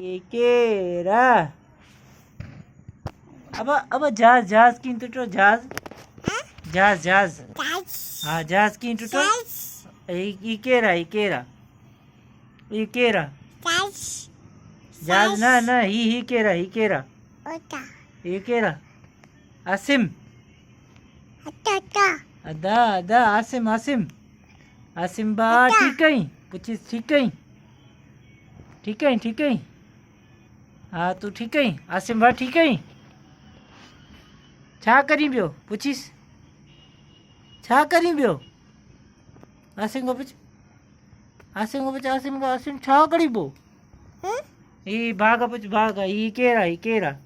Ikera. अब जहाज जहाज किन टुटो जहाज जहाज जहाज हाँ जहाज किन टुटो इकेरा इकेरा इकेरा जहाज ना ना ही केरा इकेरा आसिम अदा अदा आसिम आसिम आसिम बा ठीक है पूछी ठीक है हाँ तू ठीक है आसिम बा ठीक है छा करी बियो पूछीस छा करी बियो आसिम को पूछ आसिम छा करी बो ई भागा पूछ भागा ई केरा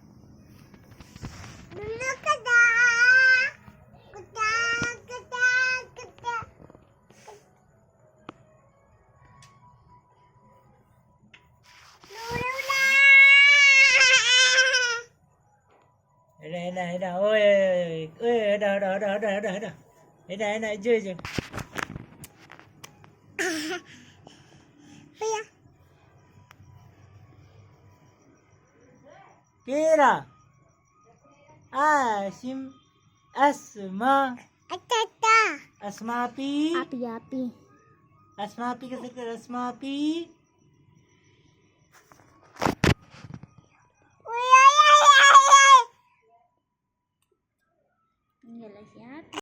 Eda, oi, eda, jo. Kira, Asim, Asma, Asmapi, Asmapi कैसे कर Asmapi? Enggak lah siap.